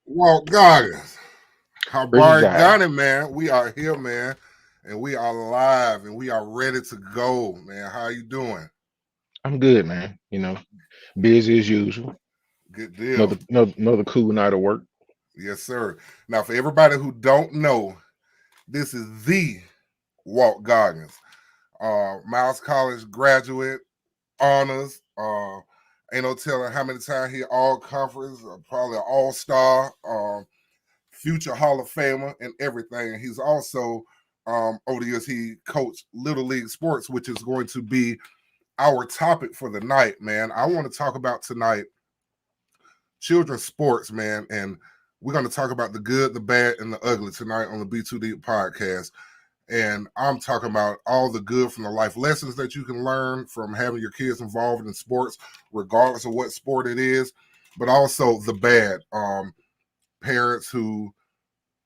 Walt Goggins. Richard Habari Guy. Ghani, man. We are here, man. And we are live and we are ready to go, man. How you doing? I'm good, man. Busy as usual. Good deal. Another cool night of work. Yes, sir. Now, for everybody who don't know, this is the Walt Goggins. Miles College graduate, honors. Ain't no telling how many times he all conference, probably an all-star, future Hall of Famer and everything. He's also over the years he coached Little League Sports, which is going to be our topic for the night, man. I want to talk about tonight children's sports, man, and we're going to talk about the good, the bad, and the ugly tonight on the B2D podcast. And I'm talking about all the good from the life lessons that you can learn from having your kids involved in sports, regardless of what sport it is, but also the bad. Parents who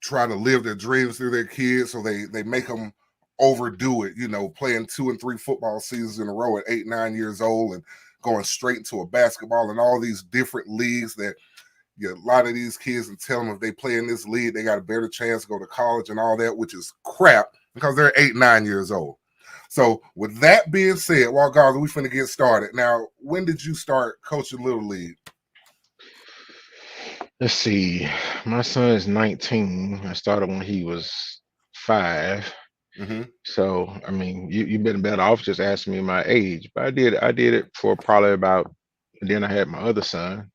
try to live their dreams through their kids, so they make them overdo it, playing 2 and 3 football seasons in a row at 8, 9 years old and going straight into a basketball and all these different leagues that a lot of these kids and tell them if they play in this league, they got a better chance to go to college and all that, which is crap because they're 8, 9 years old. So with that being said, Walt Goggins, we finna get started. Now, when did you start coaching Little League? Let's see. My son is 19. I started when he was 5. Mm-hmm. So I mean, you've been better off just asking me my age. But I did it for probably about. And then I had my other son,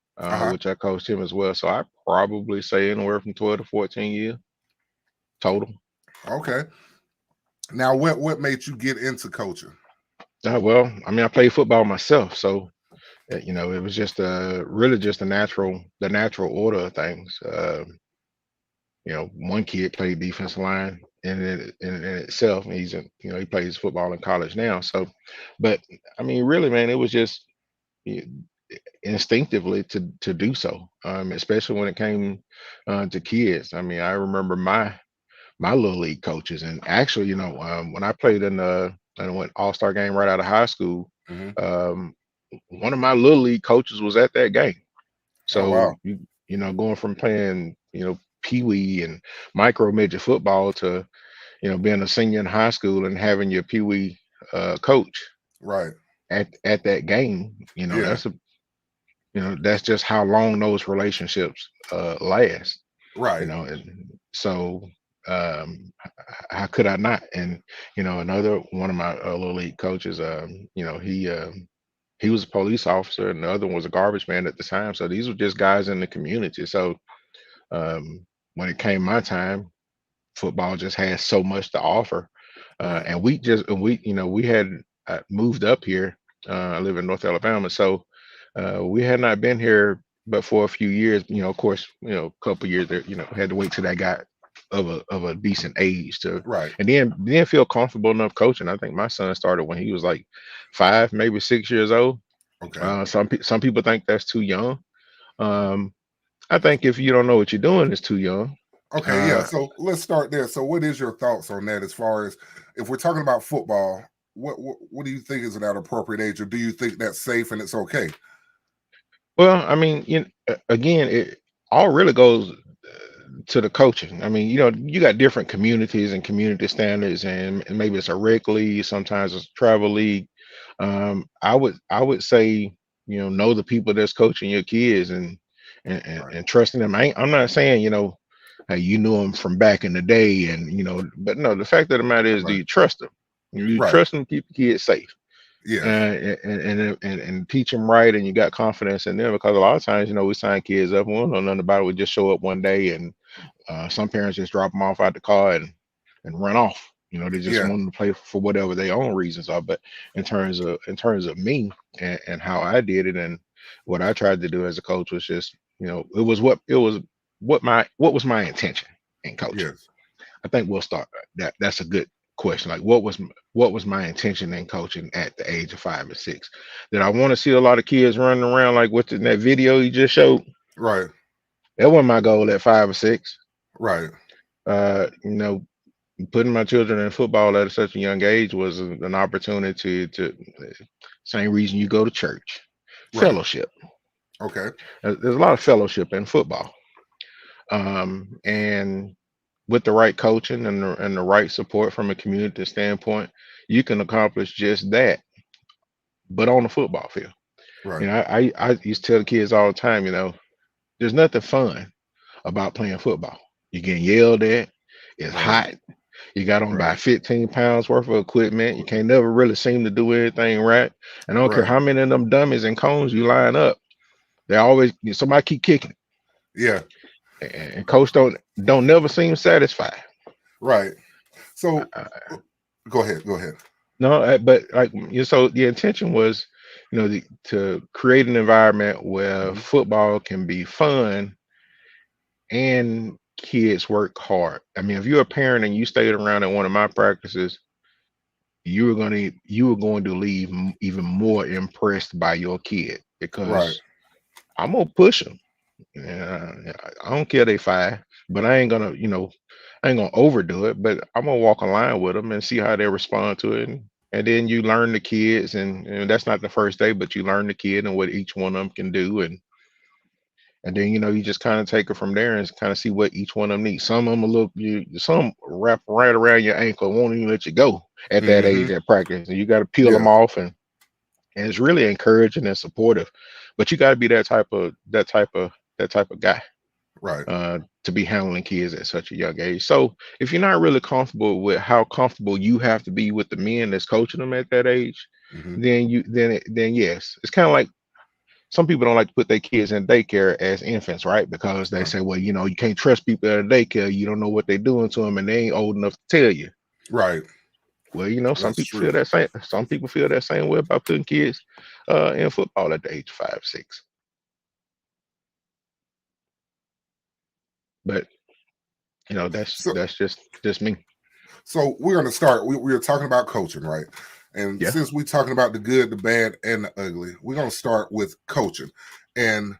which I coached him as well. So I probably say anywhere from 12 to 14 years total. Okay. Now, what made you get into coaching? Well, I mean, I played football myself, so it was just really just the natural order of things. One kid played defensive line in itself, and he plays football in college now. So, but I mean, really, man, it was just eh, instinctively to do so, especially when it came to kids. I mean, I remember my little league coaches, and actually, when I played in the and went all-star game right out of high school. Mm-hmm. Um, One of my little league coaches was at that game. Oh, So wow. going from playing, pee wee and micro midget football to, being a senior in high school and having your pee wee coach Right. at that game, Yeah. that's just how long those relationships last. Right. And so how could I not? And another one of my little league coaches, he was a police officer, and the other one was a garbage man at the time. So these were just guys in the community. So when it came my time, football just had so much to offer, Right. and we had moved up here. I live in North Alabama, so we had not been here but for a few years. Of course, a couple years there. Had to wait till that got of a decent age to, Right. and then feel comfortable enough coaching. I think my son started when he was like 5, maybe 6 years old. Okay. Some people think that's too young. Um, I think if you don't know what you're doing, it's too young. Okay, yeah. Uh, So let's start there. So, what is your thoughts on that? As far as if we're talking about football, what do you think is an appropriate age, or do you think that's safe and it's okay? well, I mean, again, it all really goes to the coaching. I mean, you got different communities and community standards, and maybe it's a rec league, sometimes it's a travel league. I would say, know the people that's coaching your kids Right. and trusting them. I'm not saying, hey, you knew them from back in the day, and but no, the fact of the matter is, do Right. you trust them? You Right. trust them to keep the kids safe, Yes. and teach them right, and you got confidence in them, because a lot of times, we sign kids up, we don't know nothing about it. We just show up one day, and some parents just drop them off out the car and run off. They just Yeah. want them to play for whatever their own reasons are. But in terms of me and how I did it, and what I tried to do as a coach, was just, what was my intention in coaching. Yes. I think we'll start that's a good question. Like, what was my intention in coaching at the age of 5 and 6? Did I want to see a lot of kids running around like what's in that video you just showed? Right. That wasn't my goal at 5 or 6. Right. Uh, you know, Putting my children in football at such a young age was an opportunity to same reason you go to church. Right. fellowship. Okay. There's a lot of fellowship in football. And with the right coaching and the right support from a community standpoint, you can accomplish just that, but on the football field. Right. You know, I used to tell the kids all the time, you know, there's nothing fun about playing football. You're getting yelled at, it's Right. hot, you got on Right. about 15 pounds worth of equipment, you can't never really seem to do anything right. And I don't care Right. how many of them dummies and cones you line up, they always somebody keep kicking. Yeah. And coach don't never seem satisfied. Right. So Uh, go ahead. Go ahead. No, but like so the intention was, you know, to create an environment where Hmm. football can be fun and kids work hard. I mean, if you're a parent and you stayed around at one of my practices, you were going to leave even more impressed by your kid Right. because I'm gonna push them. Yeah, I don't care they five, but I ain't gonna, I ain't gonna overdo it. But I'm gonna walk a line with them and see how they respond to it. And then you learn the kids, and that's not the first day, but you learn the kid and what each one of them can do, and then you just kind of take it from there and kind of see what each one of them needs. Some of them some wrap right around your ankle, won't even let you go at that Hmm. age at practice, and you got to peel them Yeah. off, and it's really encouraging and supportive. But you got to be that type of guy Right. to be handling kids at such a young age. So if you're not really comfortable with how comfortable you have to be with the men that's coaching them at that age, Hmm. then yes, it's kind of like some people don't like to put their kids in daycare as infants, right? Because they Right. say, well, you can't trust people at a daycare. You don't know what they're doing to them, and they ain't old enough to tell you. Right. Well, some That's people true. feel that same. Some people feel that same way about putting kids in football at the age of 5, 6. But So that's just me. so we're gonna start. We were talking about coaching, right? And Yeah. since we're talking about the good, the bad, and the ugly, we're gonna start with coaching. And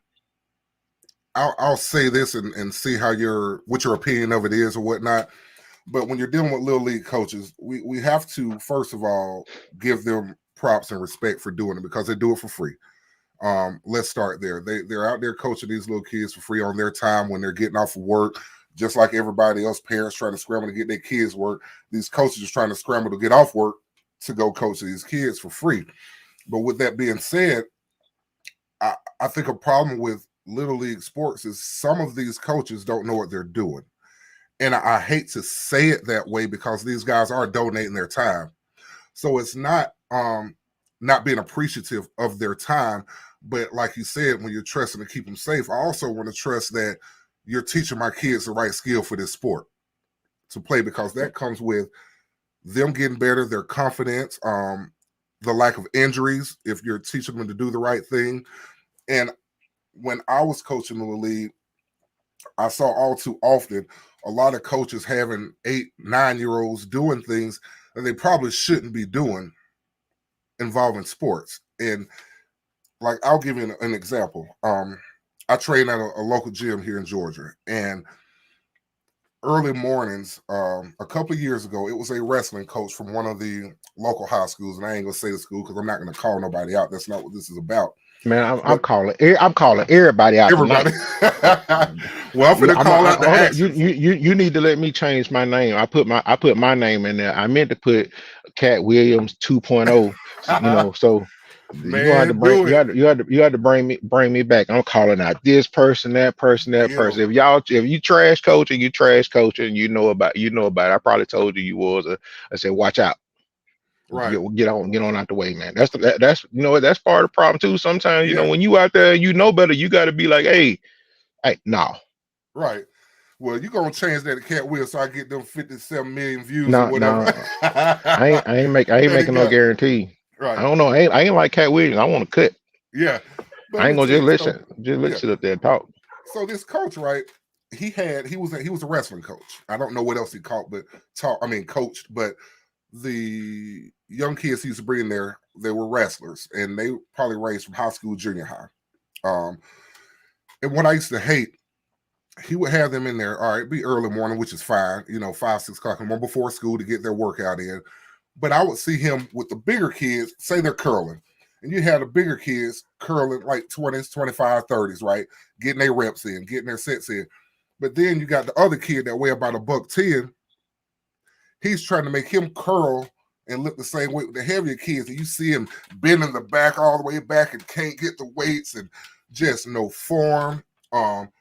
I'll say this and see how what your opinion of it is or whatnot. But when you're dealing with little league coaches, we have to first of all give them props and respect for doing it because they do it for free. Let's start there. They're out there coaching these little kids for free on their time when they're getting off of work, just like everybody else. Parents trying to scramble to get their kids work. These coaches are trying to scramble to get off work to go coach these kids for free. But with that being said, I think a problem with little league sports is some of these coaches don't know what they're doing. And I hate to say it that way because these guys are donating their time. So it's not being appreciative of their time, but like you said, when you're trusting to keep them safe, I also want to trust that you're teaching my kids the right skill for this sport to play because that comes with them getting better, their confidence, the lack of injuries if you're teaching them to do the right thing. And when I was coaching the league, I saw all too often a lot of coaches having 8, 9 year olds doing things that they probably shouldn't be doing involving sports. And like, I'll give you an example. I train at a local gym here in Georgia, and early mornings, a couple of years ago, it was a wrestling coach from one of the local high schools, and I ain't gonna say the school because I'm not gonna call nobody out. That's not what this is about. Man, But I'm calling everybody out everybody, tonight. well, I'm gonna call out the Hold on. actions. You need to let me change my name. I put my name in there. I meant to put Cat Williams 2.0. So you gonna have to Man, bring do it. you had to bring me back. I'm calling out this person, that person, that Yeah, person. If you trash coaching, you trash coaching. You know about it. I probably told you you was. I said watch out. right, Get on out the way, man. That's that's part of the problem too. Sometimes yeah, when you out there, you know better. You got to be like, hey, no, right. Well, you gonna change that to Cat Will so I get them 57 million views or no, whatever. no. I ain't Let it making no go. guarantee. I Right. don't know. I ain't like Cat Williams. I want to cut. Yeah. But I let ain't me gonna tell just you, so listen. yeah. Sit up there and talk. So this coach, right? He was a wrestling coach. I don't know what else he coached, but the young kids he used to bring in there, they were wrestlers, and they probably raised from high school, junior high. Um, and what I used to hate, he would have them in there. All right, be early morning, which is fine, 5, 6 o'clock in the morning before school to get their workout in. But I would see him with the bigger kids, say they're curling. And you had the bigger kids curling like 20s, 25, 30s, right? Getting their reps in, getting their sets in. But then you got the other kid that weigh about $110. He's trying to make him curl and look the same way with the heavier kids. And you see him bending the back all the way back and can't get the weights and just no form.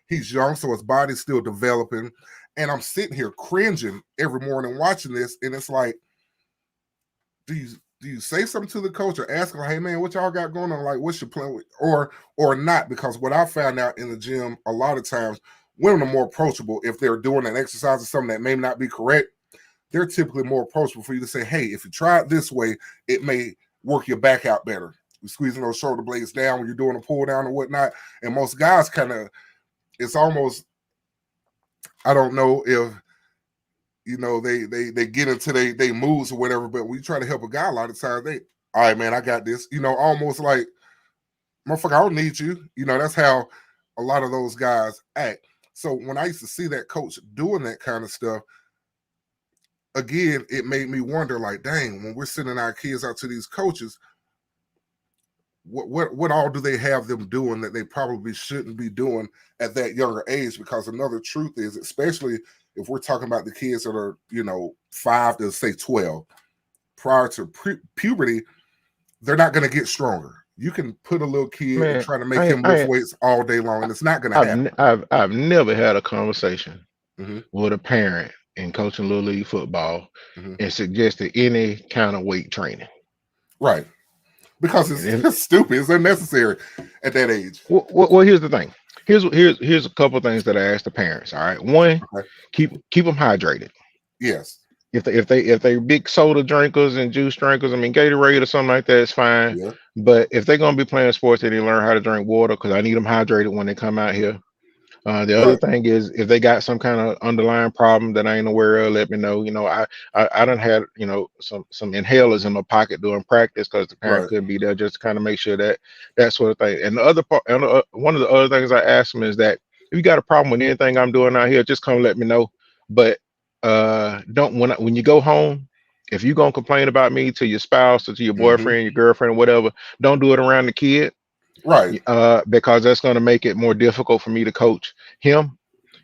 He's young, so his body's still developing. And I'm sitting here cringing every morning watching this, and it's like, do you say something to the coach or ask him, hey man, what y'all got going on? Like, what's your plan? Or not? Because what I found out in the gym, a lot of times women are more approachable if they're doing an exercise or something that may not be correct. They're typically more approachable for you to say, hey, if you try it this way, it may work your back out better. You're squeezing those shoulder blades down when you're doing a pull down or whatnot. And most guys kind of, it's almost, I don't know if, you know, they get into they moves or whatever, but when you try to help a guy, a lot of times they, all right, man, I got this. You know, almost like, motherfucker, I don't need you. You know, that's how a lot of those guys act. So when I used to see that coach doing that kind of stuff, again, it made me wonder, like, dang, when we're sending our kids out to these coaches, what all do they have them doing that they probably shouldn't be doing at that younger age? Because another truth is, especially if we're talking about the kids that are, you know, 5 to say 12, prior to puberty, they're not going to get stronger. You can put a little kid and try to make him lift weights all day long, and it's not going to happen. I've never had a conversation with a parent in coaching Little League football and suggested any kind of weight training. Right. Because it's stupid. It's unnecessary at that age. Well, here's the thing. Here's a couple of things that I ask the parents. All right. One, keep them hydrated. Yes. If they big soda drinkers and juice drinkers, I mean Gatorade or something like that is fine. Yeah. But if they're gonna be playing sports, they need to learn how to drink water, because I need them hydrated when they come out here. The other thing is, if they got some kind of underlying problem that I ain't aware of, let me know. You know, I done had, you know, some inhalers in my pocket during practice because the parent couldn't be there, just to kind of make sure that sort of thing. And the other part, one of the other things I ask them is that if you got a problem with anything I'm doing out here, just come let me know. But don't, when you go home, if you're gonna complain about me to your spouse or to your boyfriend, your girlfriend, or whatever, don't do it around the kid. Right. Because that's going to make it more difficult for me to coach him.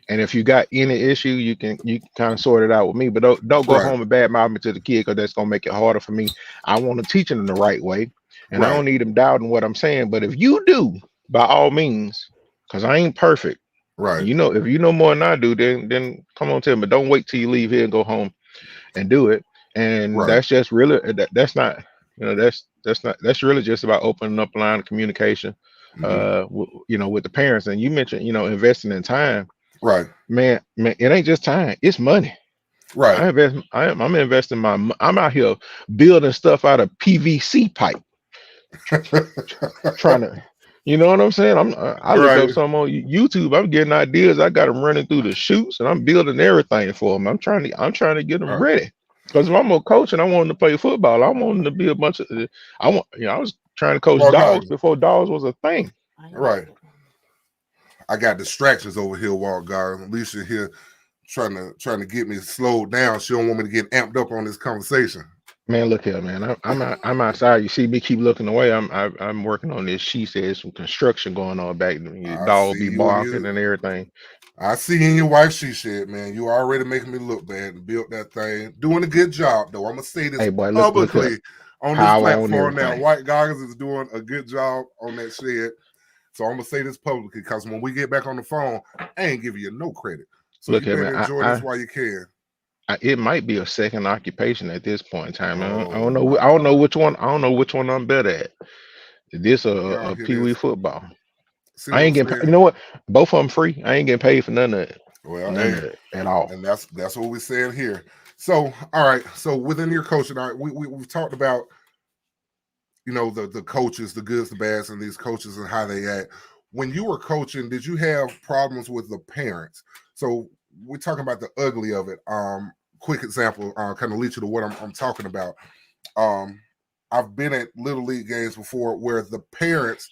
And if you got any issue, you can kind of sort it out with me. But don't go home and badmouth me to the kid, because that's going to make it harder for me. I want to teach him in the right way, and I don't need him doubting what I'm saying. But if you do, by all means, because I ain't perfect. Right. You know, if you know more than I do, then come on, tell me. Don't wait till you leave here and go home and do it. And that's just really that's not, you know, that's really just about opening up a line of communication, you know, with the parents. And you mentioned, you know, investing in time. Right. Man, it ain't just time, it's money. Right. I'm investing I'm out here building stuff out of PVC pipe. Trying to, you know what I'm saying? I look up some on YouTube. I'm getting ideas. I got them running through the chutes, and I'm building everything for them. I'm trying to get them ready. Because if I'm a coach and I want them to play football, I want them to be a bunch of, I was trying to coach dogs before dogs was a thing. Right. I got distractions over here, Walt Guard. Alicia here trying to get me slowed down. She don't want me to get amped up on this conversation. Man, look here, man. I'm outside. You see me keep looking away. I'm working on this. She says some construction going on back. Your dog be barking and everything. I see in your wife, she said, man, you already making me look bad and built that thing. Doing a good job, though. I'm going to say this publicly on this platform now. White Goggins is doing a good job on that shed. So I'm going to say this publicly, because when we get back on the phone, I ain't giving you no credit. So look, you better enjoy this while you can. It might be a second occupation at this point in time. I don't know which one. I don't know which one I'm better at. This a Pee Wee football. I ain't getting. You know what? Both of them free. I ain't getting paid for none of it. Well, none of it at all. And that's what we're saying here. So, all right. So within your coaching, we've talked about, you know, the coaches, the goods, the bads, and these coaches and how they act. When you were coaching, did you have problems with the parents? So we're talking about the ugly of it. Quick example, kind of lead you to what I'm talking about. I've been at Little League games before where the parents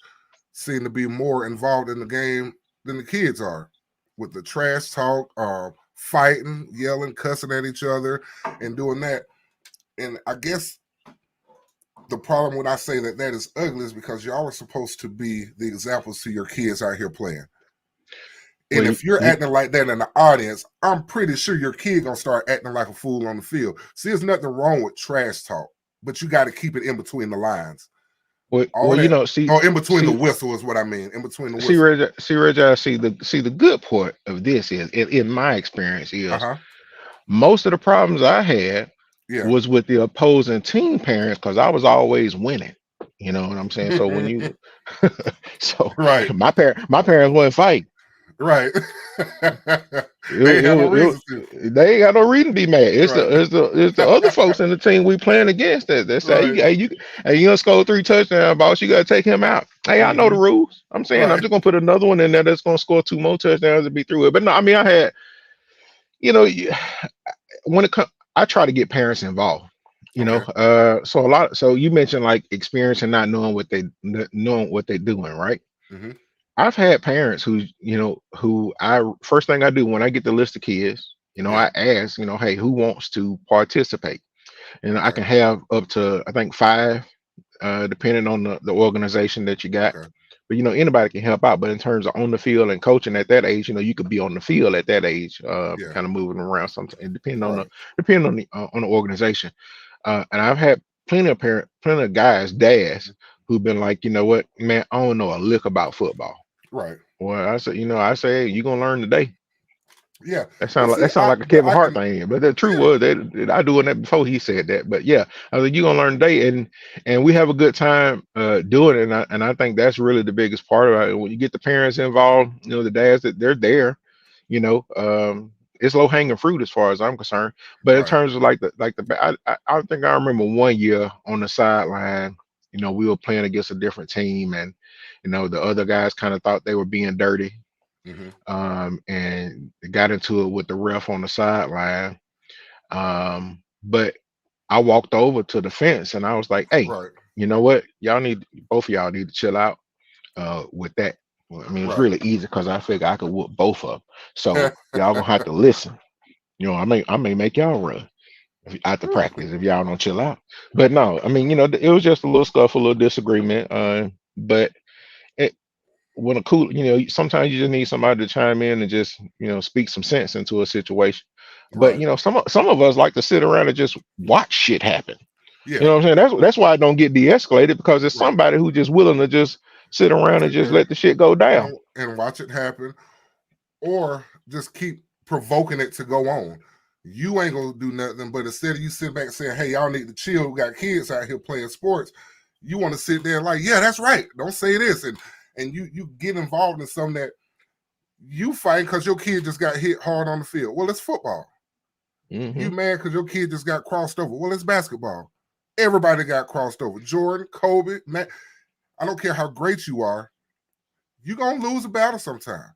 seem to be more involved in the game than the kids are, with the trash talk, fighting, yelling, cussing at each other, and doing that. And I guess the problem when I say that that is ugly is because y'all are supposed to be the examples to your kids out here playing. And Well, if you're acting like that in the audience, I'm pretty sure your kid gonna start acting like a fool on the field. See, there's nothing wrong with trash talk, but you got to keep it in between the lines. All you that, know, in between the whistle is what I mean. In between the whistle. Reggie, see the good part of this is, in my experience, is most of the problems I had Yeah. was with the opposing team parents because I was always winning. You know what I'm saying? So when you, so Right. my parents wouldn't fight. Right. They ain't It have no was reason to. they ain't got no reason to be mad. It's Right. the other folks in the team we playing against that say, Right. hey, you gonna score 3 touchdowns, boss. You gotta take him out. Hey, I know the rules. I'm saying I'm Right. just gonna put another one in there that's gonna score 2 more touchdowns and be through it. But no, I mean I had, you know, when it comes, I try to get parents involved. You know, Okay. so you mentioned like experience and not knowing what they're doing, right? hmm I've had parents who, you know, who I first thing I do when I get the list of kids, you know, Yeah. I ask, you know, hey, who wants to participate? And I Okay. can have up to, I think, 5, depending on the organization that you got. Okay. But you know, anybody can help out. But in terms of on the field and coaching at that age, you know, you could be on the field at that age, Yeah. kind of moving around sometimes, and Right. depending on the organization. And I've had plenty of guys, dads, who've been like, you know what, man, I don't know a lick about football. Right. Well, I say, hey, you gonna learn today. Yeah. That Well, sound like see, that sound like a but Kevin I Hart can. thing, but the truth Yeah. was that I doing that before he said that. But yeah, I was like, you gonna learn today, and we have a good time doing it. And I think that's really the biggest part of it. When you get the parents involved, you know, the dads that they're there, you know, it's low hanging fruit as far as I'm concerned. But in Right. terms of I think I remember one year on the sideline, you know, we were playing against a different team, and you know, the other guys kind of thought they were being dirty, hmm and got into it with the ref on the sideline. But I walked over to the fence and I was like, "Hey, Right. you know what? Both of y'all need to chill out with that." Well, I mean, it's Right. really easy because I figure I could whoop both of them. So y'all gonna have to listen. You know, I may make y'all run after practice if y'all don't chill out. But no, I mean, you know, it was just a little scuffle, a little disagreement. But it, when a cool, you know, sometimes you just need somebody to chime in and just, you know, speak some sense into a situation. But Right. you know, some of us like to sit around and just watch shit happen. You Yeah. know what I'm saying? That's why I don't get de-escalated, because it's Right. somebody who just willing to just sit around and Sit just there let the shit go down. and watch it happen, or just keep provoking it to go on. You ain't gonna do nothing, but instead of you sit back and saying, "Hey, y'all need to chill. We got kids out here playing sports." You want to sit there like, "Yeah, that's right. Don't say this," and you get involved in something that you fight because your kid just got hit hard on the field. Well, it's football. Hmm. You mad because your kid just got crossed over. Well, it's basketball. Everybody got crossed over. Jordan, Kobe, Matt. I don't care how great you are. You're gonna lose a battle sometime.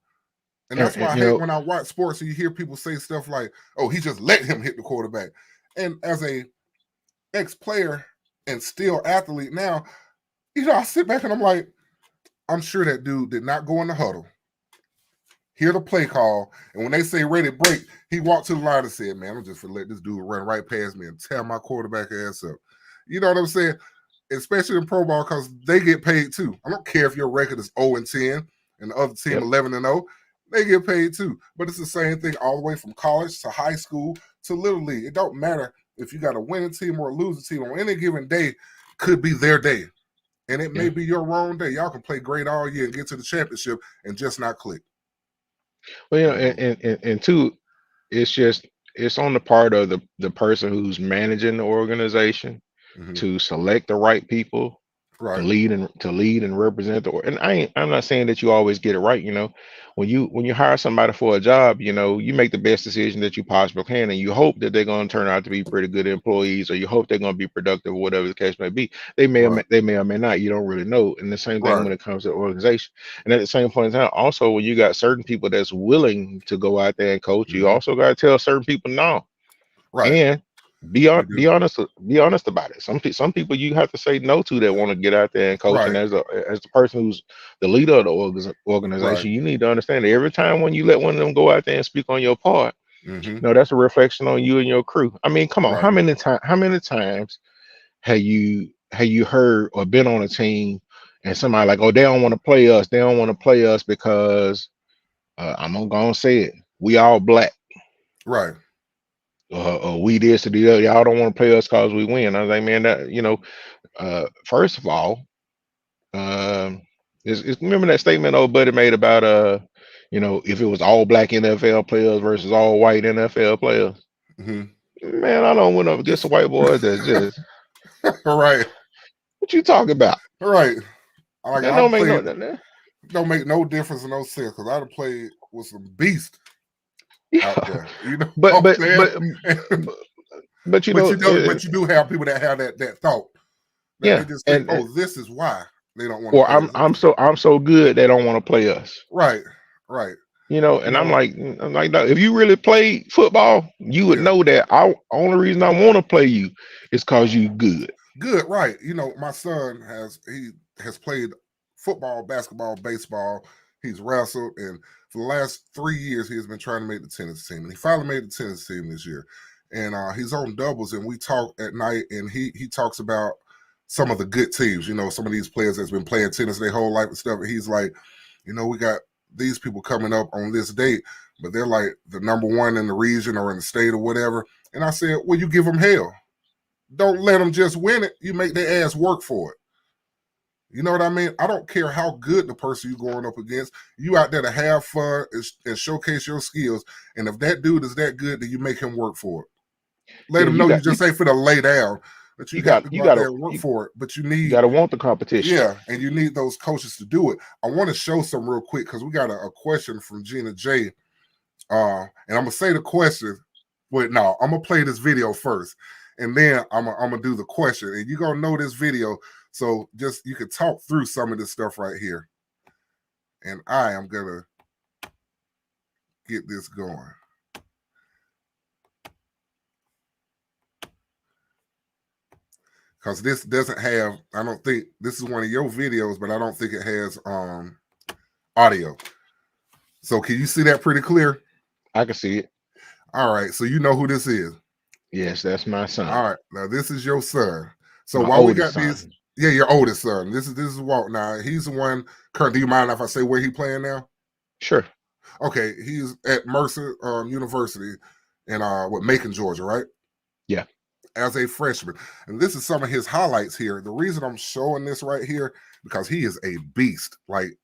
And that's why I You hate know, when I watch sports and you hear people say stuff like, "Oh, he just let him hit the quarterback." And as a ex-player and still athlete now, I sit back and I'm like, I'm sure that dude did not go in the huddle, hear the play call, and when they say ready break, he walked to the line and said, "Man, I'm just gonna let this dude run right past me and tear my quarterback ass up." You know what I'm saying? Especially in pro ball, because they get paid too. I don't care if your record is 0-10 and the other team yep. 11-0. They get paid too. But it's the same thing all the way from college to high school to little league. It don't matter if you got a winning team or a losing team. On any given day could be their day. And it may Yeah. be your wrong day. Y'all can play great all year and get to the championship and just not click. Well, you know, Mhm. and two, it's just it's on the part of the person who's managing the organization Mhm. to select the right people to Right. lead and represent and I'm not saying that you always get it right. You know, when you hire somebody for a job, you know, you make the best decision that you possibly can, and you hope that they're going to turn out to be pretty good employees, or you hope they're going to be productive, whatever the case may be. Right. They may or may not. You don't really know. And the same thing Right. when it comes to organization. And at the same point in time, also when you got certain people that's willing to go out there and coach, you Mhm. also got to tell certain people no, Right. and You do. be honest about it. Some people you have to say no to that want to get out there and coach. And Right. as the person who's the leader of the Right. organization, you need to understand that every time when you let one of them go out there and speak on your part, Mhm. no, that's a reflection on you and your crew. I mean, come on, Right. how many times have you have you heard or been on a team and somebody like, oh, they don't want to play us. They don't want to play us because I'm gonna go and say it. We all black. Right. We this or the other. Y'all don't want to play us because we win. I was like, man, that first of all, um, remember that statement old buddy made about if it was all black NFL players versus all white NFL players. Hmm. Man, I don't went up against a white boy that's just Right. what you talking about? Right. Like That I don't make no played, that- don't make no difference in no sense because I'd have played with some beasts out yeah. there. You know But what but I'm but saying? but, but But you know, but you do have people that have that thought that they yeah, just think, and oh, this is why they don't want to or play I'm us. so good they don't want to play us. Right. Right. You And I'm know, like, no, if you really played football, you would yeah. know that I only reason I want to play you is cause you good. Good, right. You know, my son has played football, basketball, baseball. He's wrestled, and for the last 3 years, he has been trying to make the tennis team. And he finally made the tennis team this year. And he's on doubles, and we talk at night, and he talks about some of the good teams. You know, some of these players that's been playing tennis their whole life and stuff. And he's like, we got these people coming up on this date, but they're like the number one in the region or in the state or whatever. And I said, well, you give them hell. Don't let them just win it. You make their ass work for it. You know what I mean? I don't care how good the person you're going up against. You out there to have fun and showcase your skills. And if that dude is that good, then you make him work for it. Let Yeah, him you know you got just ain't for to lay down, but you have to you go out got to there and work you, for it. But you you need, got to want the competition. yeah, and you need those coaches to do it. I want to show some real quick because we got a question from Gina J. And I'm gonna say the question. Wait, no, I'm gonna play this video first, and then I'm gonna do the question, and you're gonna know this video. So just you can talk through some of this stuff right here, and I am gonna get this going because this doesn't have. I don't think this is one of your videos, but I don't think it has audio. So can you see that pretty clear? I can see it. All right, so you know who this is. Yes, that's my son, All right, now this is your son. So my while we oldest got these, son. yeah, your oldest son. This is Walt. Now he's the one. Current. Do you mind if I say where he playing now? Sure. Okay, he's at Mercer University in what Macon, Georgia, right? Yeah. As a freshman, and this is some of his highlights here. The reason I'm showing this right here because he is a beast. Like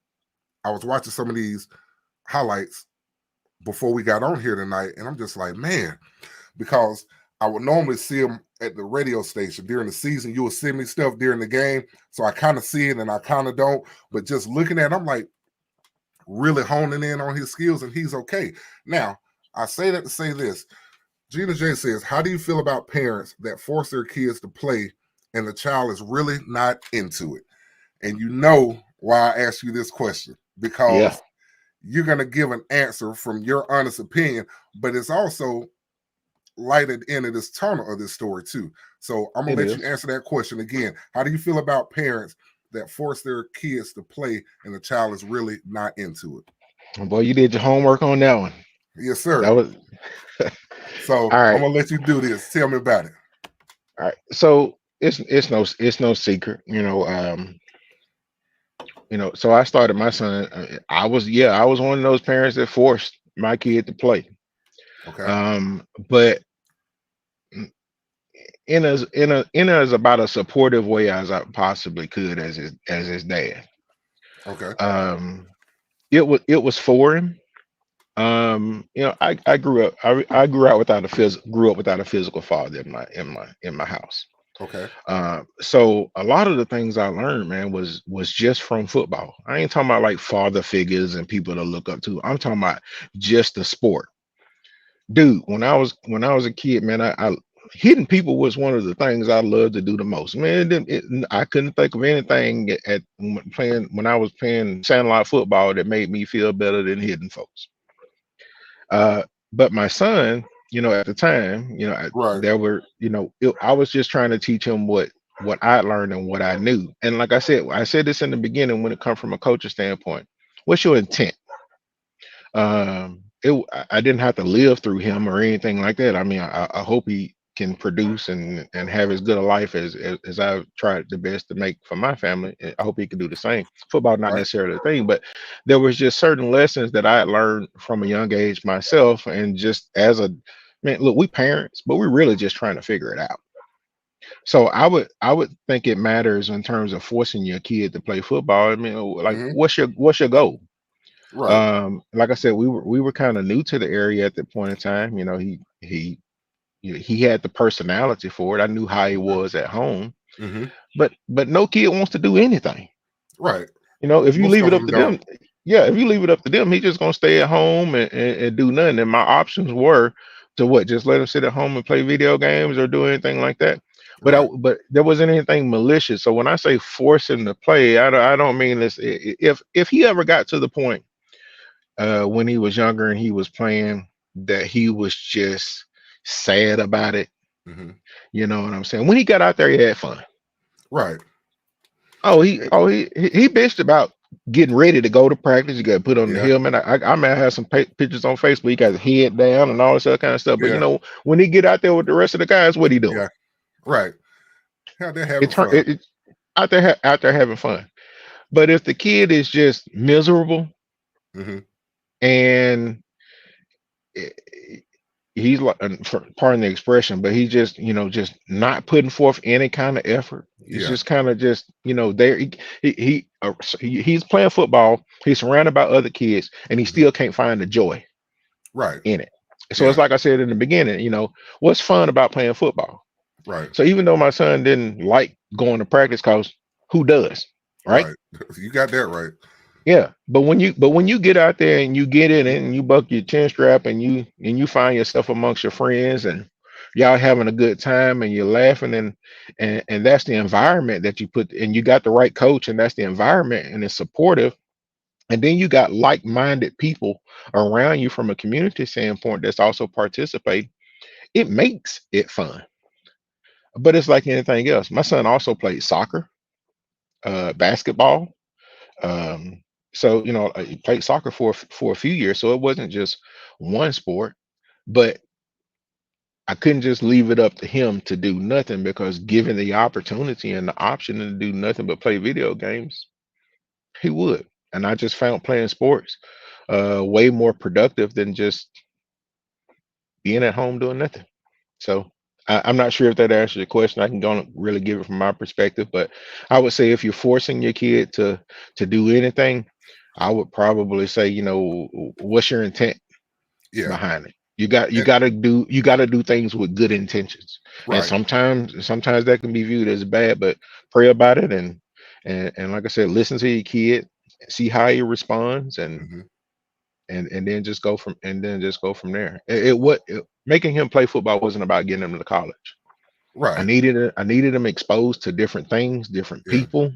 I was watching some of these highlights before we got on here tonight, and I'm just like, man, because I would normally see him at the radio station during the season. You would send me stuff during the game, so I kind of see it and I kind of don't. But just looking at it, I'm like really honing in on his skills, and he's okay. Now, I say that to say this. Gina J says, how do you feel about parents that force their kids to play and the child is really not into it? And you know why I asked you this question, Yeah. because you're going to give an answer from your honest opinion, but it's also lighted into this tunnel of this story too. So I'm gonna It let you is. answer that question again. How do you feel about parents that force their kids to play and the child is really not into it? Boy, you did your homework on that one. Yes, That sir. was So all I'm right. gonna let you do this. Tell me about it. All right. So it's no secret, so I started my son. I was one of those parents that forced my kid to play. Okay. But in as about a supportive way as I possibly could as his dad. Okay. Um, it was for him. I grew up I grew out without grew up without a physical father in my house. Okay. So a lot of the things I learned, man, was just from football. I ain't talking about like father figures and people to look up to. I'm talking about just the sport. Dude, when I was a kid, man, I hitting people was one of the things I loved to do the most. Man, I couldn't think of anything when I was playing sandlot football that made me feel better than hitting folks. Uh, but my son, at the time, Right. I was just trying to teach him what I learned and what I knew. And like I said this in the beginning when it comes from a coach's standpoint. What's your intent? I didn't have to live through him or anything like that. I mean, I hope he can produce and have as good a life as I've tried the best to make for my family. I hope he can do the same. Football not Right. necessarily a thing, but there was just certain lessons that I had learned from a young age myself, and just as a man, look, we parents, but we're really just trying to figure it out. So I would think it matters in terms of forcing your kid to play football. I mean, like Hmm. what's your goal? Right. Like I said, we were kind of new to the area at that point in time. He had the personality for it. I knew how he Okay. was at home, Hmm. but no kid wants to do anything. Right. If you Most leave of it up them to don't. them, yeah, if you leave it up to them, he's just gonna stay at home and do nothing. And my options were to what, just let him sit at home and play video games or do anything like that. Right. But there wasn't anything malicious. So when I say force him to play, I don't mean this. If he ever got to the point when he was younger and he was playing that he was just sad about it, Hmm. you know what I'm saying? When he got out there, he had fun. Right. He bitched about getting ready to go to practice. You got to put on the Yeah. helmet. I may have some pictures on Facebook. He got his head down and all this other kind of stuff. But Yeah. when he get out there with the rest of the guys, what he doing? Yeah. Right. Yeah, they're having It turn fun. it out there having fun. But if the kid is just miserable Hmm. and he's like, pardon the expression, but he's just, just not putting forth any kind of effort. He's Yeah. just kind of just, there. He's playing football. He's surrounded by other kids, and he Hmm. still can't find the joy Right. in it. So Yeah. it's like I said in the beginning, what's fun about playing football? Right. So even though my son didn't like going to practice, cause who does, right? Right. You got that right. Yeah, but when you get out there and you get in it and you buck your chin strap and you find yourself amongst your friends and y'all having a good time and you're laughing and that's the environment that you put, and you got the right coach and that's the environment and it's supportive, and then you got like-minded people around you from a community standpoint that's also participating. It makes it fun. But it's like anything else. My son also played soccer, basketball. Um, so he played soccer for a few years, so it wasn't just one sport. But I couldn't just leave it up to him to do nothing, because given the opportunity and the option to do nothing but play video games, he would. And I just found playing sports way more productive than just being at home doing nothing. So I'm not sure if that answers your question. I can go and really give it from my perspective, but I would say if you're forcing your kid to do anything, I would probably say, what's your intent Yeah. behind it? You And, got to do things with good intentions, and right. sometimes that can be viewed as bad. But pray about it, and like I said, listen to your kid, see how he responds, and Hmm. and then just go from there. Making him play football wasn't about getting him to college. I Right. needed I needed him exposed to different things, different Yeah. people,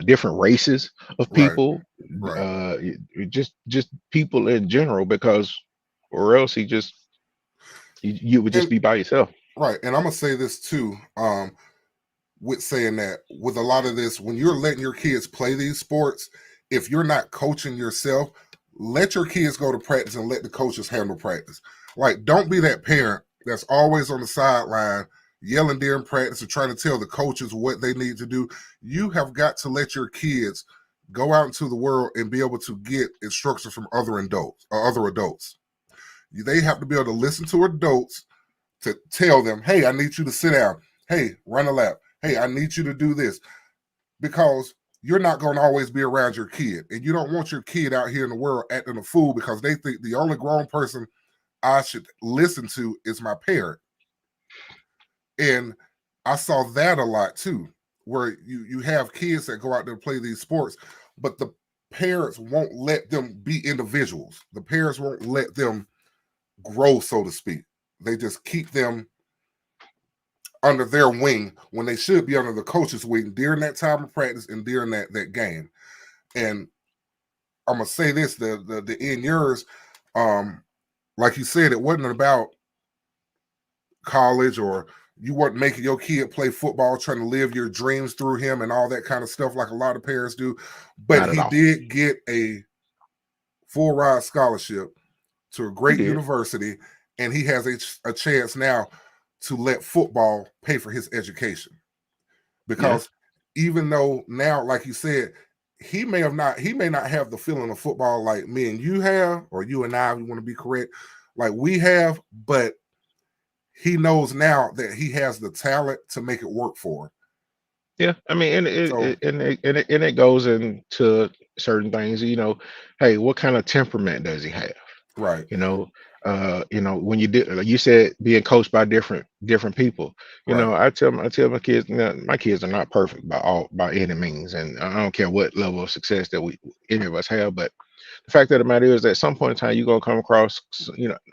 different races of Right. people, Right. just people in general, because or else you would just And be by yourself. right. And I'm gonna say this too. With saying that, with a lot of this, when you're letting your kids play these sports, if you're not coaching yourself, let your kids go to practice and let the coaches handle practice. Like, don't be that parent that's always on the sideline yelling during practice or trying to tell the coaches what they need to do. You have got to let your kids go out into the world and be able to get instructions from other adults or other adults. They have to be able to listen to adults to tell them, hey, I need you to sit down. Hey, run a lap. Hey, I need you to do this. Because you're not going to always be around your kid. And you don't want your kid out here in the world acting a fool because they think the only grown person I should listen to is my parent. And I saw that a lot too, where you have kids that go out there and play these sports, but the parents won't let them be individuals. The parents won't let them grow, so to speak. They just keep them under their wing when they should be under the coach's wing during that time of practice and during that game. And I'm gonna say this: the in yours, um, like you said, it wasn't about college, or you weren't making your kid play football, trying to live your dreams through him and all that kind of stuff, like a lot of parents do. But Not at he all. did get a full ride scholarship to a He great did. university, and he has a chance now. to let football pay for his education. Yeah. Because even though now, like you said, he may not have the feeling of football like me and you have, or you and I, we want to be correct, like we have, but he knows now that he has the talent to make it work for him. Yeah, I mean, and So it goes into certain things. Hey, what kind of temperament does he have? right, You know, when you did, like you said, being coached by different people. right, I tell my kids, my kids are not perfect by any means, and I don't care what level of success that any of us have, but the fact of the matter is that at some point in time you're gonna come across.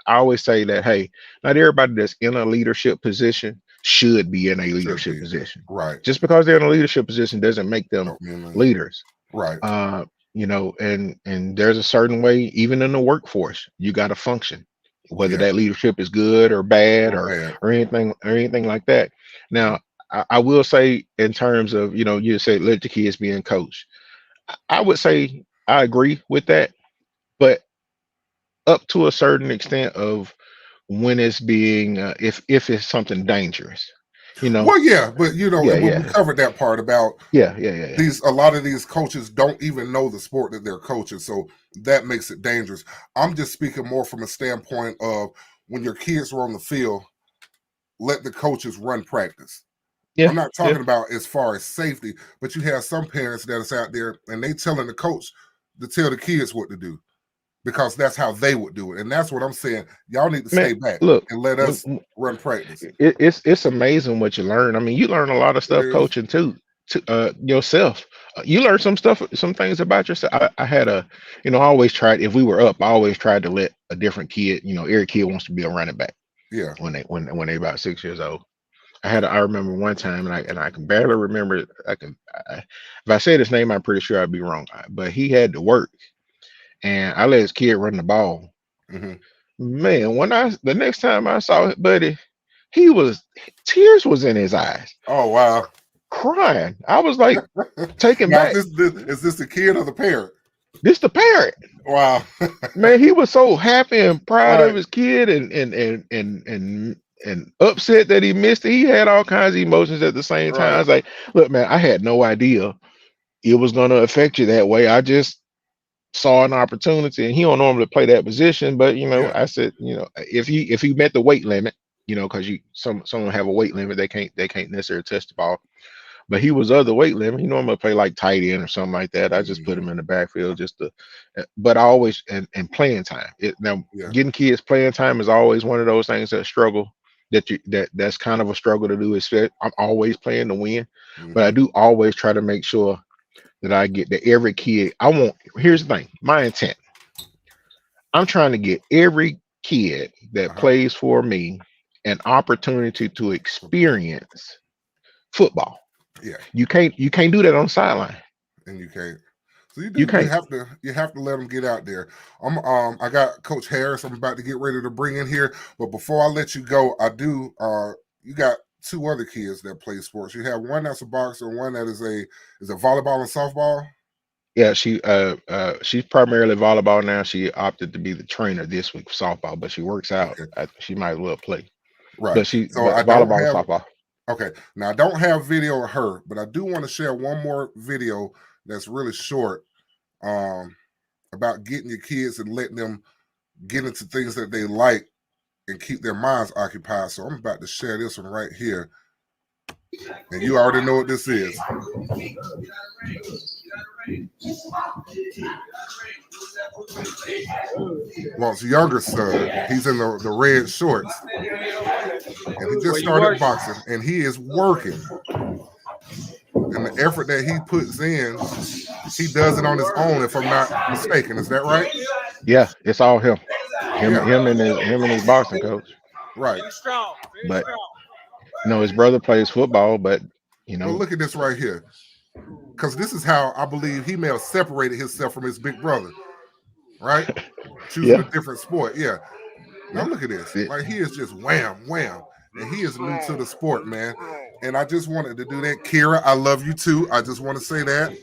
I always say that, hey, not everybody that's in a leadership position should be in a should leadership be position. right. Just because they're in a leadership position doesn't make them Don't mean leaders. right, And there's a certain way, even in the workforce, you got to function, whether yeah, that leadership is good or bad, or or bad, anything like that. Now, I will say, in terms of, you say let the kids be in coach, I would say I agree with that, but up to a certain extent of when it's being, if it's something dangerous, you know. Well, yeah, but Yeah, when we yeah, covered that part about yeah, yeah, yeah, yeah. a lot of these coaches don't even know the sport that they're coaching, so that makes it dangerous. I'm just speaking more from a standpoint of when your kids are on the field, let the coaches run practice. Yeah, I'm not yeah. talking about as far as safety, but you have some parents that is out there and they telling the coach to tell the kids what to do because that's how they would do it. And that's what I'm saying. Y'all need to Man, stay back look, and let when, us run practice. it's amazing what you learn. I mean, you learn a lot of It stuff is. coaching too, to yourself. You learn some things about yourself. I had I always tried, if we were up, I always tried to let a different kid. Every kid wants to be a running back Yeah. when they about 6 years old. I remember one time, and I can barely remember it. If I said his name, I'm pretty sure I'd be wrong. But he had to work, and I let his kid run the ball. Hmm. Man, the next time I saw it, buddy, he was tears was in his eyes, Oh, wow. crying. I was like taken Now, back. is this the kid or the parent? This the parent. Wow. Man, he was so happy and proud of Right. his kid, and upset that he missed it. He had all kinds of emotions at the same time. I Right. was like, look, man, I had no idea it was gonna affect you that way. I just saw an opportunity, and he don't normally play that position, but Yeah. I said, if he met the weight limit, because some have a weight limit, they can't necessarily touch the ball. But he was other weight limit. He normally play like tight end or something like that. I just put Hmm. him in the backfield just to, but I always, and playing time. Now Yeah. getting kids playing time is always one of those things that struggle. That's kind of a struggle to do. I'm always playing to win, but I Hmm. do always try to make sure that I get that every kid. Here's the thing. My intent. I'm trying to get every kid that Uh-huh. plays for me an opportunity to experience football. Yeah. You can't do that on the sideline. And you can't. So you You do. can't. You have to let them get out there. I got Coach Harris. I'm about to get ready to bring in here, but before I let you go, I do. You got two other kids that play sports. You have one that's a boxer, and one that is a volleyball and softball. Yeah, she's primarily volleyball now. She opted to be the trainer this week for softball, but she works out. Okay, She might as well play. right. But So I don't volleyball and have. softball. Okay, now I don't have video of her, but I do want to share one more video that's really short. Um, about getting your kids and letting them get into things that they like and keep their minds occupied. So I'm about to share this one right here. And you already know what this is. Walt's younger son, he's in the red shorts. And he just started boxing and he is working. And the effort that he puts in, he does it on his own, if I'm not mistaken. Is that right? Yeah, it's all him. Him, Yeah, him and his boxing coach. right. But his brother plays football. But you But know, look at this right here. Because this is how I believe he may have separated himself from his big brother, right? Choosing a yeah, different sport. Yeah. Now yeah. look at this. It- Like he is just wham, wham. And he is new to the sport, man. And I just wanted to do that. Kira, I love you too. I just want to say that.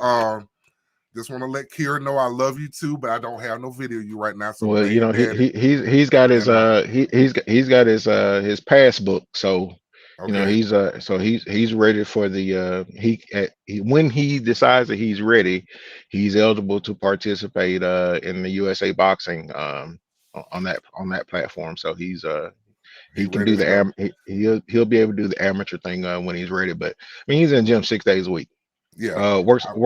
Just want to let Kira know I love you too, but I don't have no video of you right now. So well, baby he daddy. he's got his And he's got his pass book. So You know, Okay. he's ready for the when he decides that he's ready, he's eligible to participate in the USA Boxing on that platform. So He he can ready do to go. he'll be able to do the amateur thing when he's ready. But I mean, he's in the gym 6 days a week. Yeah. I believe it.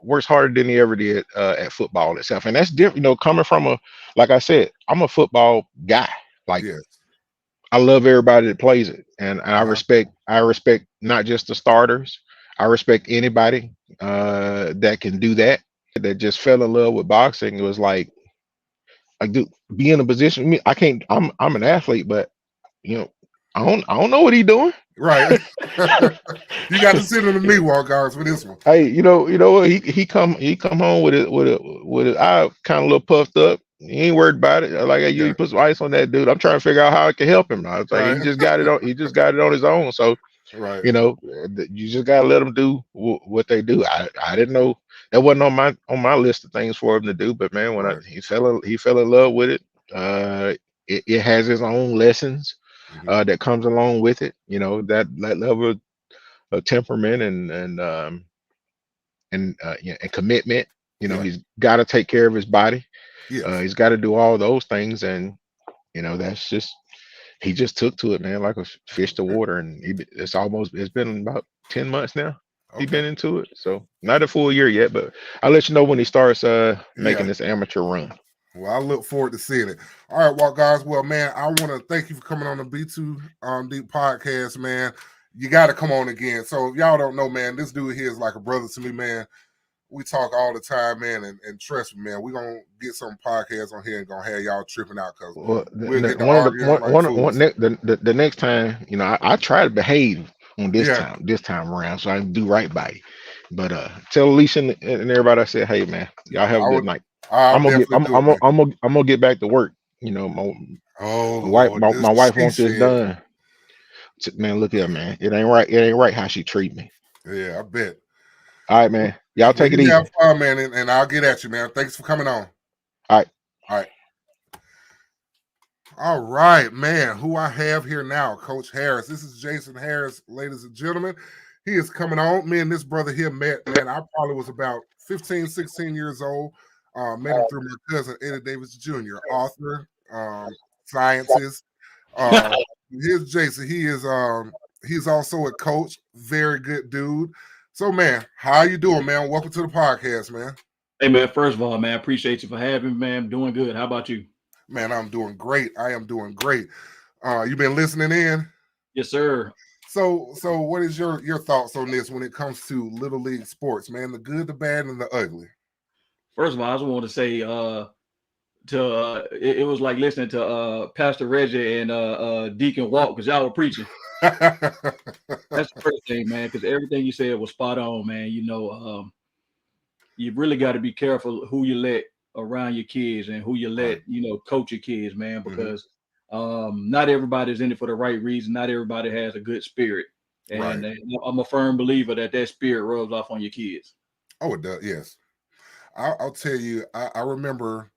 Works harder than he ever did at football itself, and that's different. You know, coming from like I said, I'm a football guy. Like Yes. I love everybody that plays it, and Uh-huh. I respect not just the starters. I respect anybody that can do that. That just fell in love with boxing. It was like dude, be in a position. I can't. I'm an athlete, but you know, I don't know what he's doing. Right. You got to sit in the meat wall guards for this one. Hey, you know what? He come home with it eye kind of a little puffed up. He ain't worried about it. Like hey, you Yeah. put some ice on that dude. I'm trying to figure out how I can help him. I was like, Right. he just got it on his own. So Right. you know, you just gotta let them do what they do. I didn't know that wasn't on my list of things for him to do. But man, Right. he fell in love with it. It has its own lessons Hmm. that comes along with it. You know that level of temperament yeah, and commitment. You know, Yeah. he's got to take care of his body. Yes. He's got to do all those things, and you know, that's just he just took to it, man, like a fish to Okay. water. And it's been about 10 months now. He's Okay. been into it, so not a full year yet, but I'll let you know when he starts Yeah. making this amateur run. Well, I look forward to seeing it. All right, well, guys. Well, man, I want to thank you for coming on the B2 Deep podcast, man. You got to come on again. So if y'all don't know, man, this dude here is like a brother to me, man. We talk all the time, man, and trust me, man, we're gonna get some podcasts on here and gonna have y'all tripping out because Well, we'll get to one of arguing like fools. the next time, you know, I try to behave on Yeah, this time around, so I can do right by you. But tell Alicia and everybody I said, hey man, y'all have a I good would. night. I'll definitely do it, man. I'm gonna get back to work. You know, Oh Lord, this my wife she wants this said, done. Man, look here, man. It ain't right. It ain't right how she treat me. yeah, I bet. All right, man. Y'all Well, take it you have easy. fun, man, and I'll get at you, man. Thanks for coming on. All right. All right. All right, man. Who I have here now, Coach Harris. This is Jason Harris, ladies and gentlemen. He is coming on. Me and this brother here met, man. I probably was about 15, 16 years old. Met him through my cousin, Eddie Davis Jr., author, scientist. Uh, here's Jason. He's also a coach, very good dude. So, man, how you doing, man? Welcome to the podcast, man. Hey man, first of all, man, I appreciate you for having me, man. I'm doing good. How about you? Man, I'm doing great. I am doing great. You been listening in? Yes, sir. So what is your thoughts on this when it comes to little league sports, man? The good, the bad, and the ugly. First of all, I just want to say it was like listening to Pastor Reggie and Deacon Walk because y'all were preaching. That's the first thing, man, because everything you said was spot on, man. You know, you really got to be careful who you let around your kids and who you Right. let, coach your kids, man, Mhm. because not everybody's in it for the right reason. Not everybody has a good spirit. Right. And I'm a firm believer that spirit rubs off on your kids. Oh, it does. Yes. I'll tell you. I remember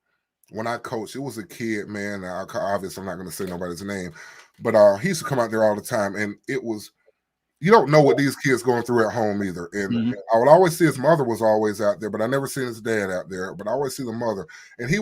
when I coached. It was a kid, man. Obviously, I'm not going to say nobody's name, but he used to come out there all the time, and it was. You don't know what these kids going through at home either. And Mhm. I would always see his mother was always out there, but I never seen his dad out there. But I always see the mother, and he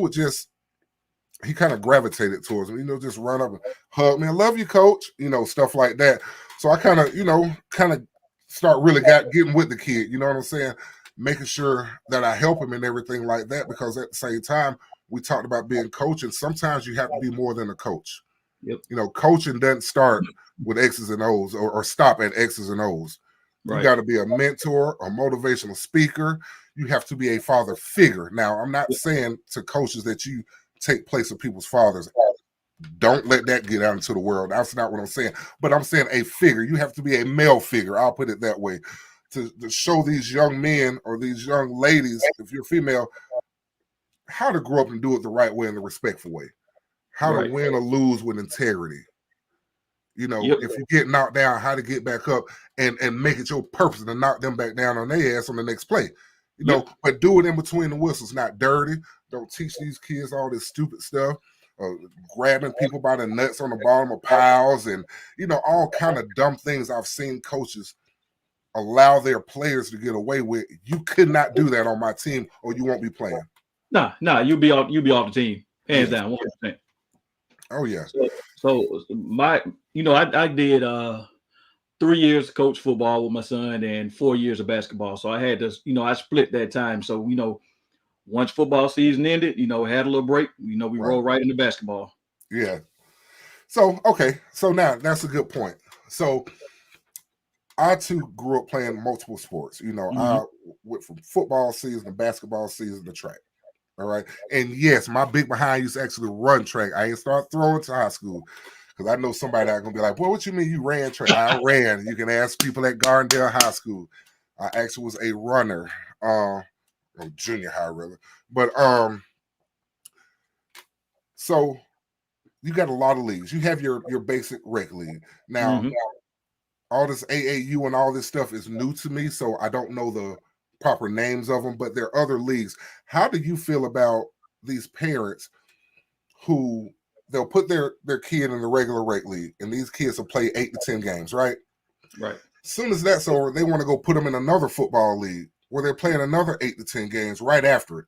kind of gravitated towards me, just run up and hug me. I love you, coach, stuff like that. So I kind of start really getting with the kid, you know what I'm saying? Making sure that I help him and everything like that, because at the same time, we talked about being coaching. Sometimes you have to be more than a coach. Yep. Coaching doesn't start with X's and O's or stop at X's and O's. You Right. got to be a mentor, a motivational speaker. You have to be a father figure. Now, I'm not saying to coaches that you take place of people's fathers. Don't let that get out into the world. That's not what I'm saying. But I'm saying a figure. You have to be a male figure. I'll put it that way. To show these young men or these young ladies, if you're female, how to grow up and do it the right way and the respectful way. How to Right. win or lose with integrity. Yep. If you get knocked down, how to get back up and make it your purpose to knock them back down on their ass on the next play. Yep. But do it in between the whistles, not dirty. Don't teach these kids all this stupid stuff. grabbing people by the nuts on the bottom of piles, and all kind of dumb things I've seen coaches allow their players to get away with. You could not do that on my team, or you won't be playing. Nah, you'll be off the team, hands down, 100%. Oh yeah. So I did 3 years coach football with my son and 4 years of basketball. So I had to, I split that time. So, once football season ended, had a little break, we rolled right into basketball. Yeah. So, okay. So now that's a good point. So I too grew up playing multiple sports. I went from football season to basketball season to track. All right. And yes, my big behind used to actually run track. I didn't start throwing to high school because I know somebody that's going to be like, well, what you mean you ran track? I ran. You can ask people at Gardendale High School. I actually was a runner, junior high really. But so you got a lot of leagues. You have your basic rec league. Now, all this AAU and all this stuff is new to me, so I don't know the proper names of them, but there are other leagues. How do you feel about these parents who they'll put their kid in the regular rec league, and these kids will play 8 to 10 games, right? Right. As soon as that's over, they want to go put them in another football league where they're playing another 8 to 10 games right after it.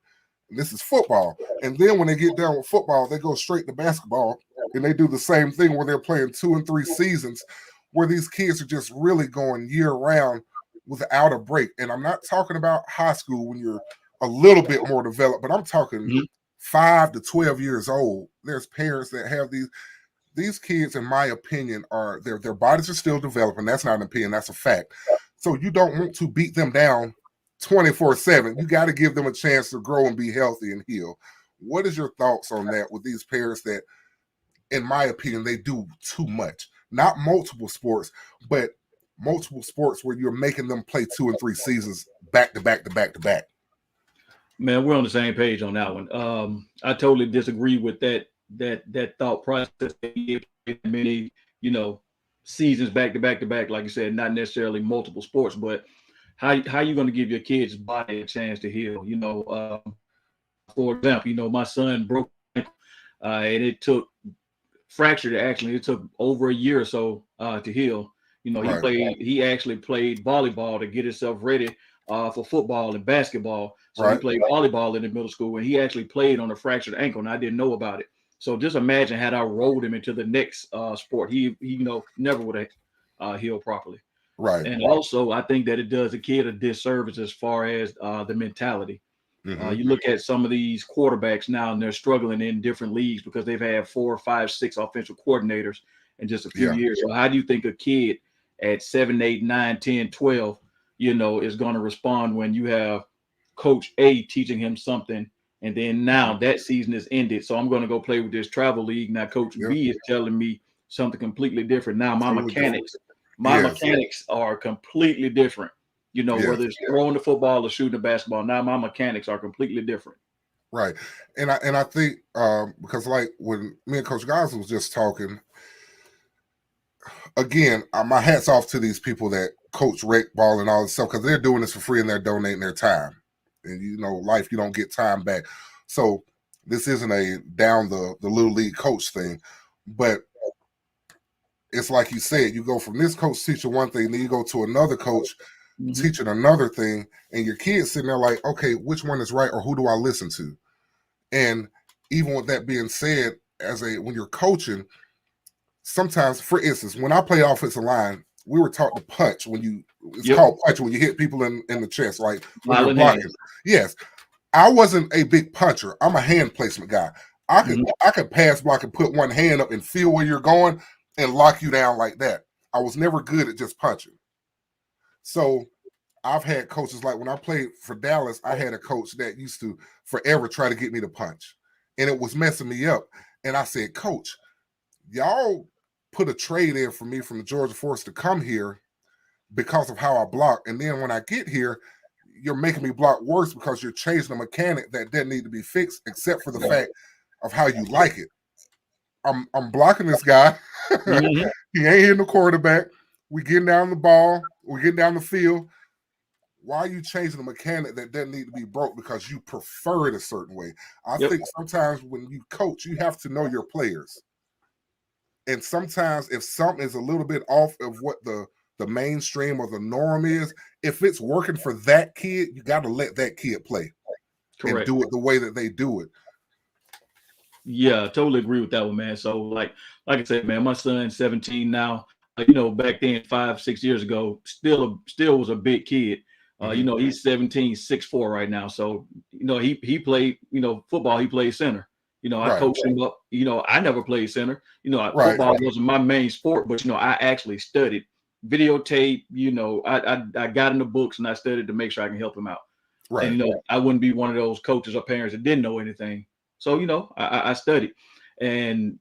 And this is football. And then when they get done with football, they go straight to basketball, and they do the same thing where they're playing 2 and 3 seasons, where these kids are just really going year round without a break. And I'm not talking about high school when you're a little bit more developed, but I'm talking 5 to 12 years old. There's parents that have these kids, in my opinion, are their bodies are still developing. That's not an opinion, that's a fact. So you don't want to beat them down 24/7. You got to give them a chance to grow and be healthy and heal. What is your thoughts on that with these parents that, in my opinion, they do too much? Not multiple sports, but multiple sports where you're making them play 2 and 3 seasons back to back to back to back. Man, we're on the same page on that one. I totally disagree with that thought process. Many, seasons back to back to back, like you said, not necessarily multiple sports, but how you going to give your kid's body a chance to heal? For example, my son broke and it took fractured. Actually, it took over a year or so to heal. He actually played volleyball to get himself ready for football and basketball. So he played volleyball in the middle school, and he actually played on a fractured ankle, and I didn't know about it. So just imagine had I rolled him into the next sport, he never would have healed properly. Right. And also, I think that it does a kid a disservice as far as the mentality. You look at some of these quarterbacks now, and they're struggling in different leagues because they've had 4, 5, 6 offensive coordinators in just a few years. So how do you think a kid at 7, 8, 9, 10, 12, is going to respond when you have Coach A teaching him something, and then now that season is ended, so I'm going to go play with this travel league. Now Coach B is telling me something completely different. Now my mechanics are completely different. Whether it's throwing the football or shooting the basketball, now my mechanics are completely different. Right. And I think because like when me and Coach Giles was just talking, again, my hat's off to these people that coach rec ball and all this stuff, because they're doing this for free and they're donating their time. And life, you don't get time back. So this isn't a down the little league coach thing, but it's like you said, you go from this coach teaching one thing, then you go to another coach teaching another thing, and your kids sitting there like, okay, which one is right, or who do I listen to? And even with that being said, when you're coaching, sometimes, for instance, when I played offensive line, we were taught to punch it's called punching when you hit people in the chest, like when you're blocking. Yes. I wasn't a big puncher. I'm a hand placement guy. I could pass block and put one hand up and feel where you're going and lock you down like that. I was never good at just punching. So I've had coaches, like when I played for Dallas, I had a coach that used to forever try to get me to punch, and it was messing me up. And I said, Coach, y'all put a trade in for me from the Georgia Force to come here because of how I block. And then when I get here, you're making me block worse because you're changing a mechanic that didn't need to be fixed, except for the fact of how you like it. I'm blocking this guy. He ain't hitting the quarterback. We getting down the ball. We're getting down the field. why are you changing a mechanic that doesn't need to be broke because you prefer it a certain way? I Yep. think sometimes when you coach, you have to know your players. And sometimes if something is a little bit off of what the mainstream or the norm is, if it's working for that kid, you got to let that kid play and Correct. do it the way that they do it. Yeah, I totally agree with that one, man. So like I said, man, my son's 17 now. You know, back then, 5-6 years ago, still was a big kid. You know, he's 17, 6'4" right now. So, you know, he played, you know, football, he played center. You know, I Right. coached him up. You know, I never played center. You know, Right. football wasn't my main sport, but you know, I actually studied, videotape, you know, I got in the books and I studied to make sure I can help him out. Right. And you know, I wouldn't be one of those coaches or parents that didn't know anything. So, you know, I studied. And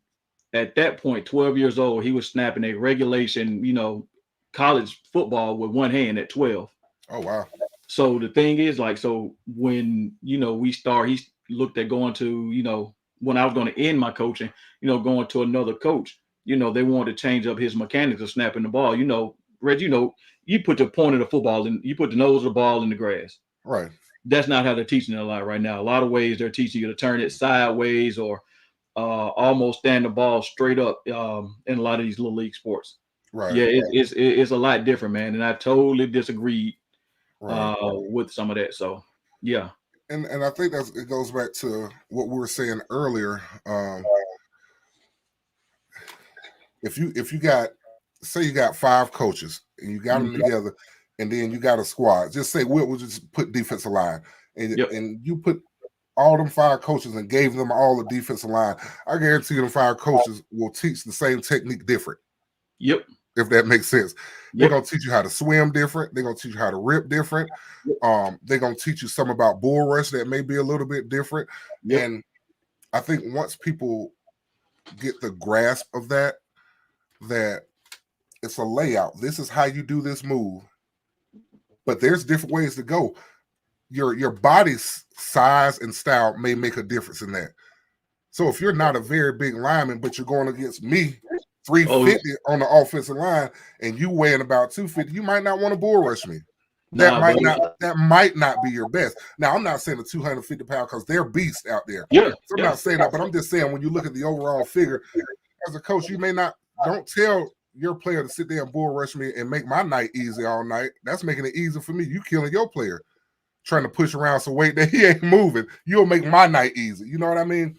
at that point, 12 years old, he was snapping a regulation, you know, college football with one hand at 12. Oh, wow. So the thing is, like, so when, you know, he looked at going to, you know, when I was going to end my coaching, you know, going to another coach, you know, they wanted to change up his mechanics of snapping the ball. You know, Reg, you know, you put the point of the football and you put the nose of the ball in the grass. Right. That's not how they're teaching it a lot right now. A lot of ways they're teaching you to turn it sideways or almost stand the ball straight up in a lot of these little league sports. Right. Yeah, it's a lot different, man. And I totally disagreed Right. with some of that. So, yeah. And I think it goes back to what we were saying earlier. If you got, say you got 5 coaches and you got them together, and then you got a squad. Just say we'll just put defensive line, and and you put all them 5 coaches and gave them all the defensive line. I guarantee you, them 5 coaches will teach the same technique different. Yep. If that makes sense. They're gonna teach you how to swim different. They're gonna teach you how to rip different. They're gonna teach you something about bull rush that may be a little bit different. And I think once people get the grasp of that it's a layout. This is how you do this move. But there's different ways to go. Your body's size and style may make a difference in that. So if you're not a very big lineman, but you're going against me, 350 on the offensive line, and you weighing about 250, you might not want to bull rush me. That might not be your best. Now, I'm not saying a 250 pound because they're beasts out there. So I'm not saying that, but I'm just saying when you look at the overall figure, as a coach, you may not. Don't tell your player to sit there and bull rush me and make my night easy all night. That's making it easy for me. You killing your player, trying to push around some weight that he ain't moving. You'll make my night easy. You know what I mean?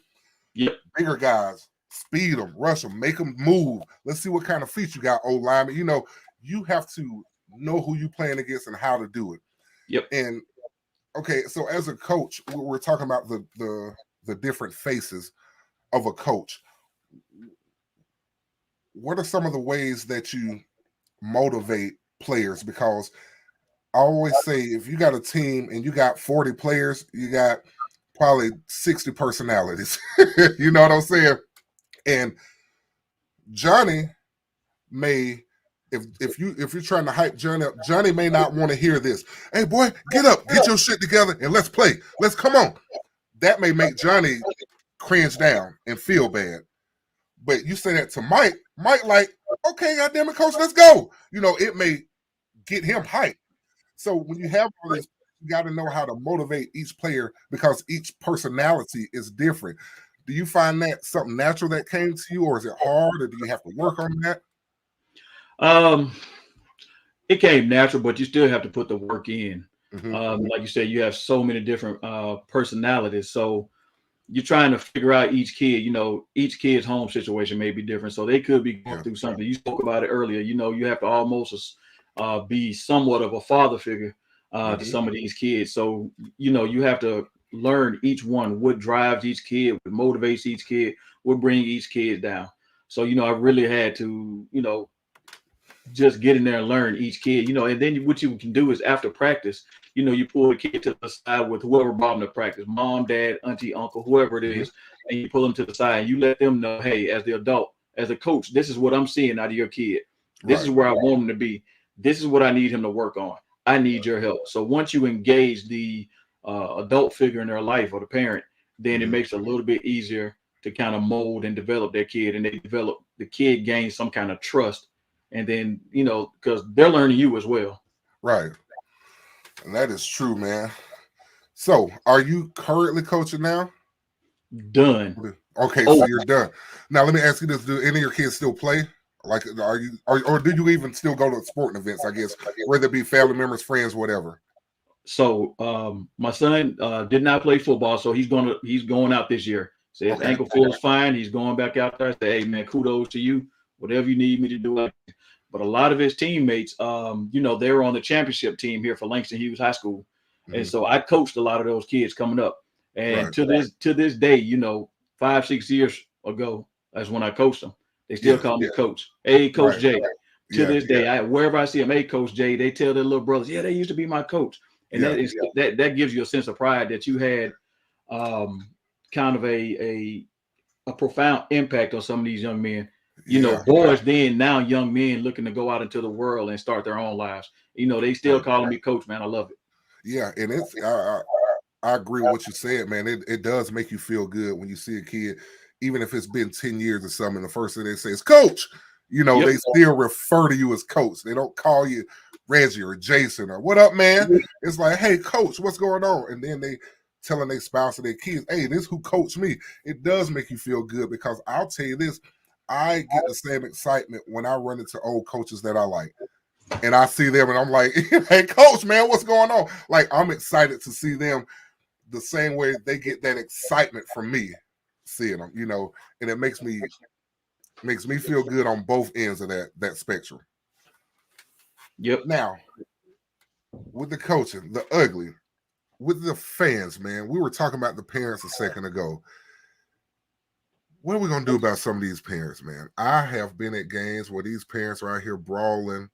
Yep. Bigger guys, speed them, rush them, make them move. Let's see what kind of feet you got, old lineman. You know, you have to know who you playing against and how to do it. Yep. And okay, so as a coach, we're talking about the different faces of a coach. What are some of the ways that you motivate players? Because I always say if you got a team and you got 40 players, you got probably 60 personalities. You know what I'm saying? And Johnny may, if you're trying to hype Johnny up, Johnny may not want to hear this. Hey boy, get up, get your shit together, and let's play. Let's come on. That may make Johnny cringe down and feel bad. But you say that to Mike like, okay, goddamn it, coach, let's go. You know, it may get him hyped. So when you have all this, you got to know how to motivate each player because each personality is different. Do you find that something natural that came to you, or is it hard, or do you have to work on that? It came natural, but you still have to put the work in. Like you said, you have so many different personalities. So you're trying to figure out each kid, you know, each kid's home situation may be different. So they could be going through something. You spoke about it earlier. You know, you have to almost be somewhat of a father figure to some of these kids. So, you know, you have to learn each one, what drives each kid, what motivates each kid, what brings each kid down. So, you know, I really had to, you know, just get in there and learn each kid, you know, and then what you can do is after practice, you know, you pull the kid to the side with whoever brought them to practice, mom, dad, auntie, uncle, whoever it is, and you pull them to the side and you let them know, hey, as the adult, as a coach, this is what I'm seeing out of your kid. This is where I want him to be. This is what I need him to work on. I need your help. So once you engage the adult figure in their life or the parent, then it makes it a little bit easier to kind of mold and develop their kid, and the kid gains some kind of trust. And then, you know, because they're learning you as well. Right. And that is true, man. So, are you currently coaching now? Done. Okay, Oh. so you're done. Now, let me ask you this: do any of your kids still play? Like, are you, or do you even still go to sporting events? I guess, whether it be family members, friends, whatever. So my son did not play football, so he's going out this year. So his Okay. ankle feels fine. He's going back out there. I say, hey man, kudos to you. Whatever you need me to do. But a lot of his teammates, they were on the championship team here for Langston Hughes High School, and so I coached a lot of those kids coming up. And to this day, 5-6 years ago, that's when I coached them. They still call me Coach. Hey, Coach Jay. To this day, wherever I see them, hey, Coach Jay, they tell their little brothers, yeah, they used to be my coach. And that gives you a sense of pride that you had kind of a profound impact on some of these young men. Boys then, now young men looking to go out into the world and start their own lives. They still calling me Coach, man. I love it. Yeah, and it's I agree with what you said, man. It does make you feel good when you see a kid, even if it's been 10 years or something, the first thing they say is Coach. They still refer to you as Coach. They don't call you Reggie or Jason or what up, man. It's like, hey, Coach, what's going on? And then they telling their spouse or their kids, hey, this who coached me. It does make you feel good, because I'll tell you this, I get the same excitement when I run into old coaches that I like. And I see them and I'm like, hey, Coach, man, what's going on? Like, I'm excited to see them the same way they get that excitement from me seeing them, and it makes me feel good on both ends of that spectrum. Yep. Now, with the coaching, the ugly, with the fans, man, we were talking about the parents a second ago. What are we going to do about some of these parents, man? I have been at games where these parents are out here brawling.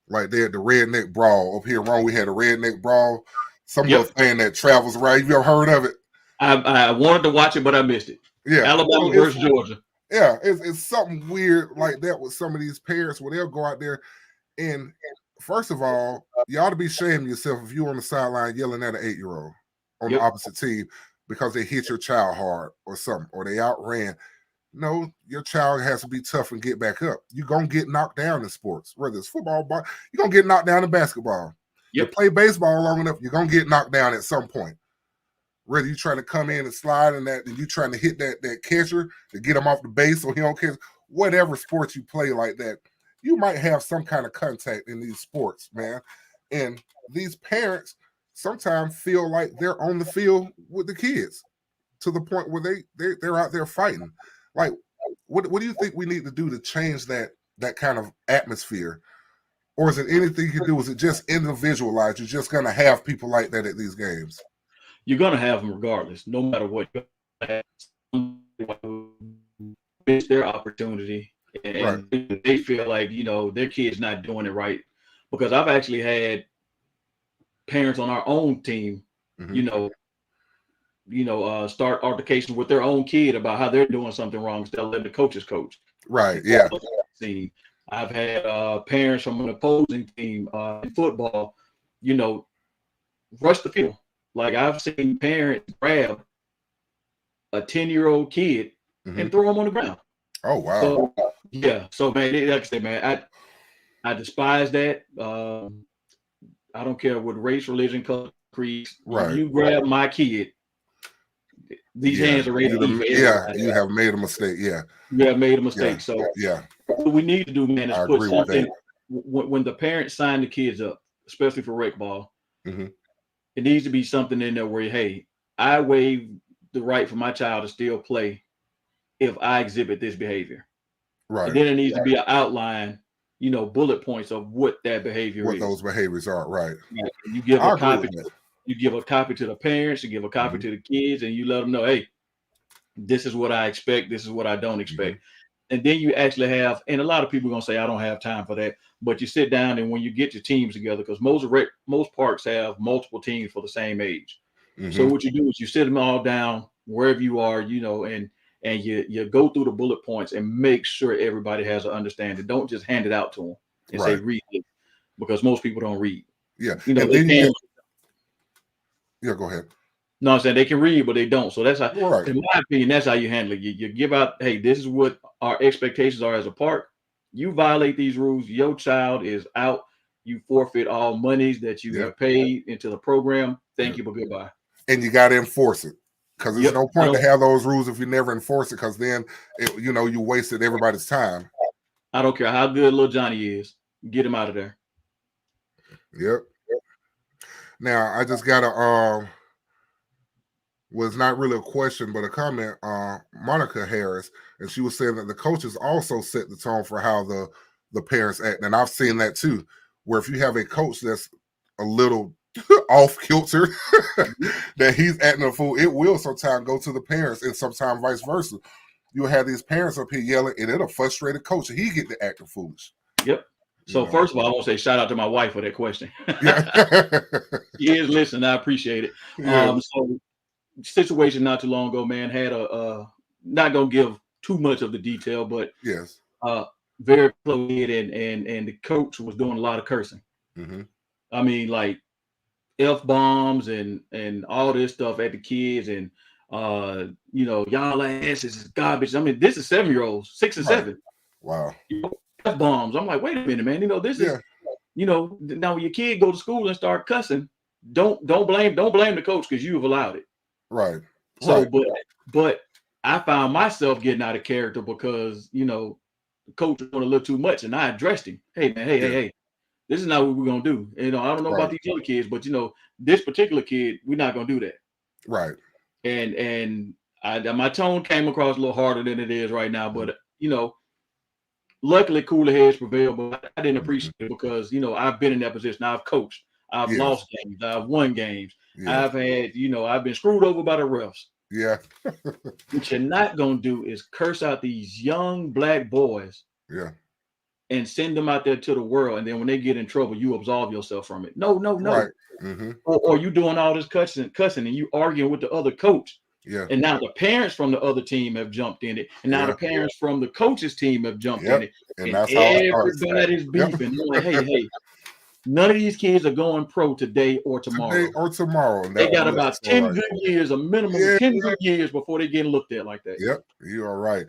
Like they had the redneck brawl up here. Wrong, we had a redneck brawl. Some little thing that travels around. Have you ever heard of it? I wanted to watch it, but I missed it. Yeah, Alabama versus Georgia. Yeah, it's something weird like that with some of these parents where they'll go out there and first of all, you ought to be shaming yourself if you're on the sideline yelling at an 8-year-old on the opposite team because they hit your child hard or something, or they outran. No, your child has to be tough and get back up. You're going to get knocked down in sports, whether it's football, you're going to get knocked down in basketball. You play baseball long enough, you're going to get knocked down at some point. Whether you're trying to come in and slide and you're trying to hit that catcher to get him off the base so he don't catch, whatever sports you play like that, you might have some kind of contact in these sports, man. And these parents sometimes feel like they're on the field with the kids to the point where they're out there fighting. Like, what do you think we need to do to change that kind of atmosphere? Or is it anything you can do? Is it just individualized? You're just going to have people like that at these games? You're going to have them regardless, no matter what. It's their opportunity, and they feel like, their kid's not doing it right. Because I've actually had parents on our own team, start altercation with their own kid about how they're doing something wrong instead of letting the coaches coach. Right, yeah. I've had parents from an opposing team in football, rush the field. Like I've seen parents grab a 10-year-old kid and throw him on the ground. Oh, wow. So, so man, like I said, man, I despise that. I don't care what race, religion, color, creed. Right. You grab my kid, these hands are ready to eat. You have made a mistake. Yeah. You have made a mistake. So what we need to do, man, is put something when the parents sign the kids up, especially for rec ball. It needs to be something in there where, hey, I waive the right for my child to still play if I exhibit this behavior. Right. And then it needs to be an outline, bullet points of what that behavior is. What those behaviors are, right. You give a copy. You give a copy to the parents, you give a copy to the kids, and you let them know, hey, this is what I expect. This is what I don't expect. And then you actually have, and a lot of people are going to say, I don't have time for that. But you sit down, and when you get your teams together, because most parks have multiple teams for the same age. So what you do is you sit them all down wherever you are, and you go through the bullet points and make sure everybody has an understanding. Don't just hand it out to them and say, read it, because most people don't read. Yeah. Go ahead. No, I'm saying they can read, but they don't. So that's how, in my opinion, that's how you handle it. You give out, hey, this is what our expectations are as a park. You violate these rules, your child is out. you forfeit all monies that you have paid into the program. Thank you, but goodbye. And you got to enforce it, because there's no point to don't- have those rules if you never enforce it, because then you wasted everybody's time. I don't care how good little Johnny is. Get him out of there. Yep. Now I just got a was not really a question but a comment. Monica Harris, and she was saying that the coaches also set the tone for how the parents act, and I've seen that too, where if you have a coach that's a little off kilter, that he's acting a fool, it will sometimes go to the parents, and sometimes vice versa. You'll have these parents up here yelling, and it'll frustrate a coach, and he get to acting foolish. Yep. So first of all, I want to say shout out to my wife for that question. Yeah. She is listening. I appreciate it. Yeah. So situation not too long ago, man, had a not gonna give too much of the detail, but yes, very close kid, and the coach was doing a lot of cursing. Mm-hmm. I mean, like F-bombs and all this stuff at the kids, and y'all asses is garbage. I mean, this is 7-year-olds, 6 and 7. Wow. F-bombs. I'm like, wait a minute, man. This is now when your kid go to school and start cussing, don't blame the coach because you've allowed it. Right. So, but I found myself getting out of character because the coach was doing a little too much, and I addressed him. Hey man, hey, this is not what we're gonna do. I don't know about these other kids, but this particular kid, we're not gonna do that. Right. And my tone came across a little harder than it is right now, but luckily cooler heads prevailed. But I didn't appreciate it because I've been in that position. I've coached. I've lost games. I've won games. I've had, I've been screwed over by the refs. Yeah. What you're not going to do is curse out these young black boys. Yeah. And send them out there to the world. And then when they get in trouble, you absolve yourself from it. No. Right. Mm-hmm. Or you doing all this cussing and you arguing with the other coach. Yeah. And now the parents from the other team have jumped in it. And now the parents from the coach's team have jumped in it. And that's how everybody's beefing. Like, hey. None of these kids are going pro today or tomorrow. They got about 10 good years, a minimum of 10 good years before they get looked at like that. Yep, you are right.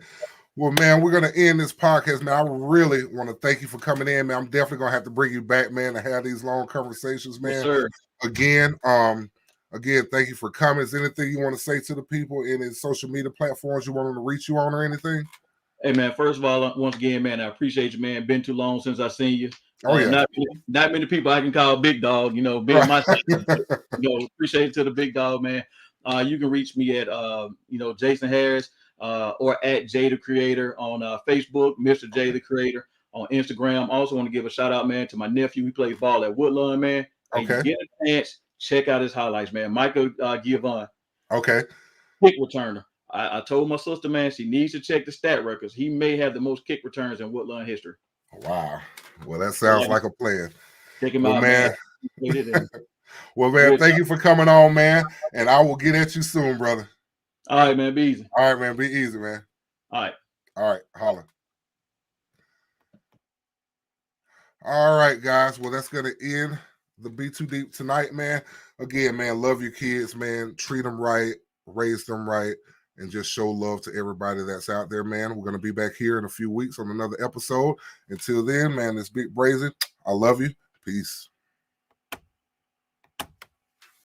Well, man, we're going to end this podcast, man. I really want to thank you for coming in, man. I'm definitely going to have to bring you back, man, to have these long conversations, man. Yes, sir. Again, thank you for coming. Is there anything you want to say to the people in his social media platforms you want them to reach you on or anything? Hey, man, first of all, once again, man, I appreciate you, man. Been too long since I seen you. Oh, yeah. Not many people I can call big dog, being my son. Appreciate it to the big dog, man. You can reach me at, Jason Harris or at Jay the Creator on Facebook, Mr. Jay the Creator on Instagram. Also want to give a shout out, man, to my nephew. He plays ball at Woodlawn, man. Hey, you get a chance, check out his highlights, man. Michael Giovanni. Okay. Kick returner. I told my sister, man, she needs to check the stat records. He may have the most kick returns in Woodlawn history. Wow. Well, that sounds like a plan. Check him out, man. Well, man, thank you for coming on, man. And I will get at you soon, brother. All right, man. Be easy. All right, man. Be easy, man. All right. Holla. All right, guys. Well, that's going to end the Be Too Deep tonight, man. Again, man, love your kids, man. Treat them right. Raise them right. And just show love to everybody that's out there, man. We're going to be back here in a few weeks on another episode. Until then, man, it's Big Brazen. I love you. Peace.